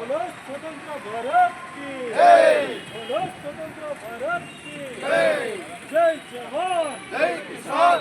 बोलो स्वतंत्र भारत की जय। बोलो स्वतंत्र भारत की जय। जय जवान जय किसान।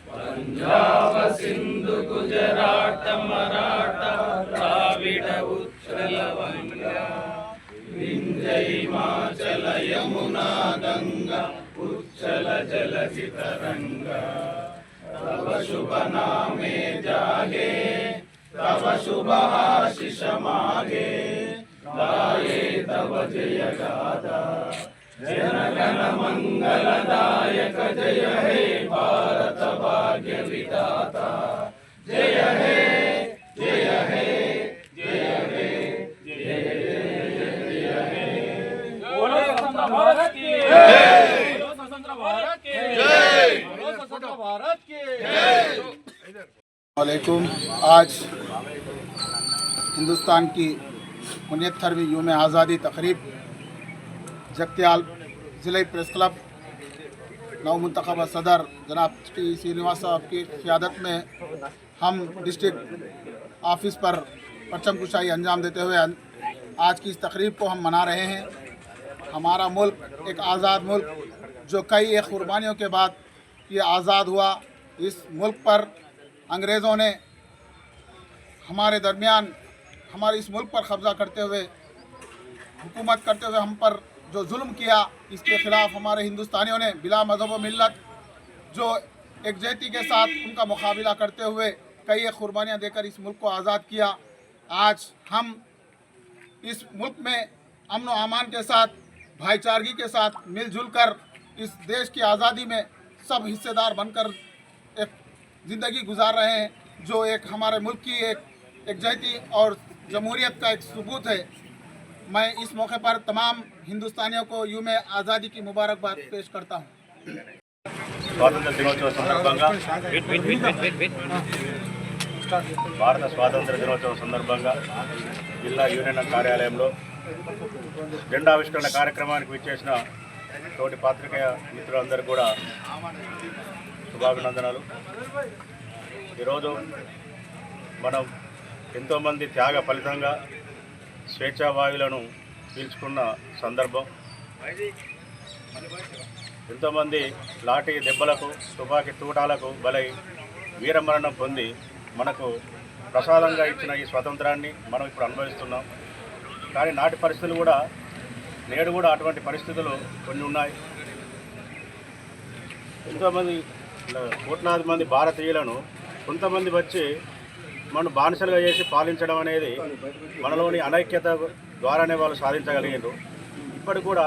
पंजाब सिंधु गुजरात मराठा द्राविड उत्कल वंगा विंध्य हिमाचल यमुना गंगा उच्चल जलधि तरंगा तव शुभ नामे जागे तव शुभ आशीष मागे गाये तव जय गाथा जनगण मंगलदायक जय हे भारत भाग्य विधाता जय हे जय हे जय हे जय जय हे। बोलो स्वतंत्र भारत की जय। बोलो स्वतंत्र भारत की जय। बोलो स्वतंत्र भारत की जय। वालेकुम। आज हिंदुस्तान की 69वीं यूम आज़ादी तकरीब जगत्याल ज़िले प्रेस क्लब नवमुंतखब सदर जनाब टी श्रीनिवास साहब की क़ियादत में हम डिस्ट्रिक्ट ऑफिस पर परचम कुशाई अंजाम देते हुए आज की इस तकरीब को हम मना रहे हैं। हमारा मुल्क एक आज़ाद मुल्क जो कई एक कुर्बानियों के बाद ये आज़ाद हुआ। इस मुल्क पर अंग्रेज़ों ने हमारे दरमियान हमारे इस मुल्क पर कब्ज़ा करते हुए हुकूमत करते हुए हम पर जो जुल्म किया, इसके ख़िलाफ़ हमारे हिंदुस्तानियों ने बिला मज़हब व मिल्लत जो एकजुटती के साथ उनका मुकाबला करते हुए कई एक कुर्बानियाँ देकर इस मुल्क को आज़ाद किया। आज हम इस मुल्क में अमन व अमान के साथ भाईचारगी के साथ मिलजुल कर इस देश की आज़ादी में सब हिस्सेदार बनकर एक ज़िंदगी गुजार रहे हैं, जो एक हमारे मुल्क की एक एकजुटती और जमहूरियत का एक सबूत है। मैं इस मौके पर तमाम हिंदुस्तानियों को यूम आज़ादी की मुबारकबाद पेश करता हूँ। స్వాతంత్ర దినోత్సవ సందర్భంగా భారత స్వాతంత్ర దినోత్సవం సందర్భంగా జిల్లా యూనియన్ కార్యాలయంలో జెండావిష్కరణ కార్యక్రమానికి విచ్చేసిన తోటి పాత్రికేయ మిత్రులందరూ కూడా శుభాభినందనలు। ఈరోజు మనం ఎంతోమంది త్యాగ ఫలితంగా స్వేచ్ఛావాయువులను పీల్చుకున్న సందర్భం, ఎంతోమంది లాఠీ దెబ్బలకు తుపాకీ తూటాలకు బలై వీరమరణం పొంది మనకు ప్రసాదంగా ఇచ్చిన ఈ స్వాతంత్రాన్ని మనం ఇప్పుడు అనుభవిస్తున్నాం। కానీ నాటి పరిస్థితులు కూడా నేడు కూడా అటువంటి పరిస్థితులు కొన్ని ఉన్నాయి। ఎంతోమంది కోట్లాది మంది భారతీయులను కొంతమంది వచ్చి మనం బానిసలుగా చేసి పాలించడం అనేది మనలోని అనైక్యత ద్వారానే వాళ్ళు సాధించగలిగారు। ఇప్పటికి కూడా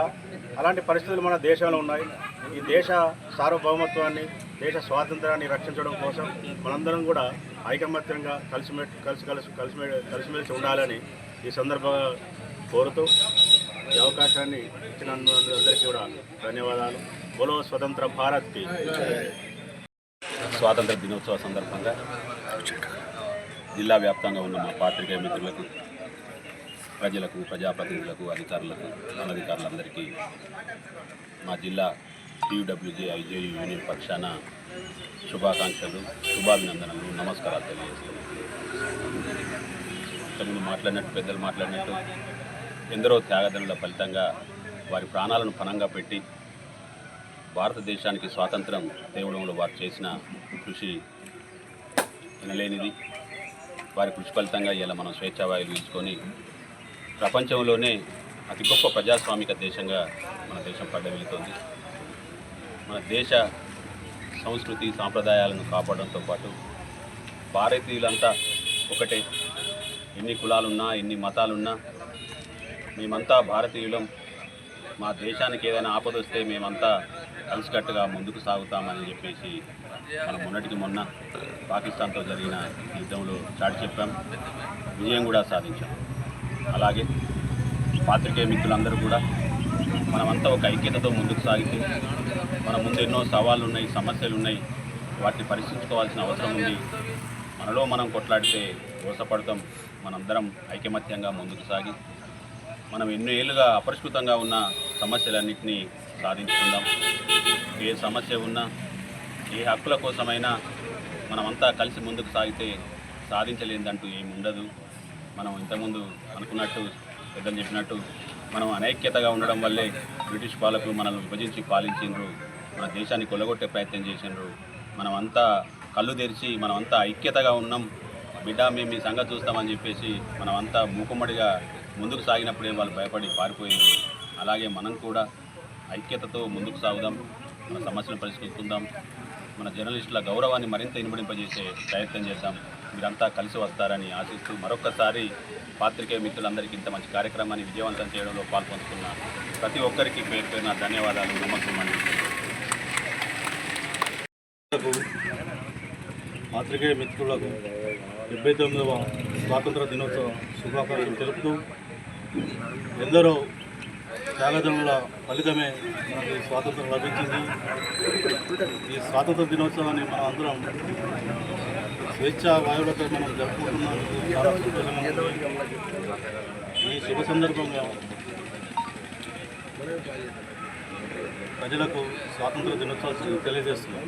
అలాంటి పరిస్థితులు మన దేశంలో ఉన్నాయి। ఈ దేశ సార్వభౌమత్వాన్ని దేశ స్వాతంత్రాన్ని రక్షించడం కోసం మనందరం కూడా ఐకమత్యంగా కలిసిమెలిసి ఉండాలని ఈ సందర్భంగా కోరుతూ ఈ అవకాశాన్ని ఇచ్చిన అందరికీ కూడా ధన్యవాదాలు। బోలో స్వతంత్ర భారత్కి స్వాతంత్ర దినోత్సవ సందర్భంగా జిల్లా వ్యాప్తంగా ఉన్న మా పాత్రికేయ మిత్రులకు, ప్రజలకు, ప్రజాప్రతినిధులకు, అధికారులకు, అనధికారులందరికీ మా జిల్లా టీయూడబ్ల్యూజే ఐజేయు యూనియన్ పక్షాన శుభాకాంక్షలు, శుభాభినందనలు, నమస్కారాలు తెలియజేస్తున్నాను। ఇంతకుముందు మాట్లాడినట్టు పెద్దలు మాట్లాడినట్టు ఎందరో త్యాగదనుల ఫలితంగా వారి ప్రాణాలను పణంగా పెట్టి భారతదేశానికి స్వాతంత్రం తేవడంలో వారు చేసిన కృషి వినలేనిది। వారి కృషి ఫలితంగా ఇలా మనం స్వేచ్ఛావాయువులు పీల్చుకొని ప్రపంచంలోనే అతి గొప్ప ప్రజాస్వామిక దేశంగా మన దేశం పడ్డవెళుతోంది। మన దేశ సంస్కృతి సాంప్రదాయాలను కాపాడడంతో పాటు భారతీయులంతా ఒకటే, ఎన్ని కులాలున్నా ఎన్ని మతాలున్నా మేమంతా భారతీయులం, మా దేశానికి ఏదైనా ఆపద వస్తే మేమంతా కలిసికట్టుగా ముందుకు సాగుతామని చెప్పేసి మనం మొన్నటికి మొన్న పాకిస్తాన్తో జరిగిన యుద్ధంలో చాటి చెప్పాం, విజయం కూడా సాధించాం. అలాగే పాత్రికేయ మిత్రులందరూ కూడా మనమంతా ఒక ఐక్యతతో ముందుకు సాగితే మన ముందు ఎన్నో సవాళ్ళు ఉన్నాయి, సమస్యలు ఉన్నాయి, వాటిని పరిశీలించుకోవాల్సిన అవసరం ఉంది. మనలో మనం కొట్లాడితే మోసపడతాం. మనందరం ఐకమత్యంగా ముందుకు సాగి మనం ఎన్నో ఏళ్ళుగా అపరిష్కృతంగా ఉన్న సమస్యలన్నింటినీ సాధించుకుందాం. ఏ సమస్య ఉన్నా, ఏ హక్కుల కోసమైనా మనమంతా కలిసి ముందుకు సాగితే సాధించలేదంటూ ఏమి ఉండదు. మనం ఇంతకుముందు అనుకున్నట్టు, పెద్దలు చెప్పినట్టు, మనం అనైక్యతగా ఉండడం వల్లే బ్రిటిష్ పాలకులు మనల్ని విభజించి పాలించిండ్రు, మన దేశాన్ని కొల్లగొట్టే ప్రయత్నం చేసిండ్రు. మనమంతా కళ్ళు తెరిచి మనమంతా ఐక్యతగా ఉన్నాం, బిడ్డ మేము మీ సంగతి చూస్తామని చెప్పేసి మనమంతా మూకుమ్మడిగా ముందుకు సాగినప్పుడే వాళ్ళు భయపడి పారిపోయిండ్రు. అలాగే మనం కూడా ఐక్యతతో ముందుకు సాగుదాం, మన సమస్యలను పరిష్కరించుకుందాం, మన జర్నలిస్టుల గౌరవాన్ని మరింత ఇనుమడింపజేసే ప్రయత్నం చేద్దాం. మీరంతా కలిసి వస్తారని ఆశిస్తూ మరొక్కసారి పాత్రికేయ మిత్రులందరికీ ఇంత మంచి కార్యక్రమాన్ని విజయవంతం చేయడంలో పాల్పంచుకున్న ప్రతి ఒక్కరికి పేరు పేరున ధన్యవాదాలు, నమస్కారం అండి. పాత్రికేయ మిత్రులకు 79వ స్వాతంత్ర దినోత్సవ శుభాకాంక్షలు తెలుపుతూ, ఎందరో త్యాగదనుల ఫలితమే మనకి స్వాతంత్రం లభించింది. ఈ స్వాతంత్ర దినోత్సవాన్ని మనం అందరం స్వేచ్ఛా వాయువులతో మనం జరుపుకుంటున్నందుకు చాలా సంతోషంగా ఉంది. ఈ శుభ సందర్భంగా ప్రజలకు స్వాతంత్ర దినోత్సవాలు తెలియజేస్తున్నాం.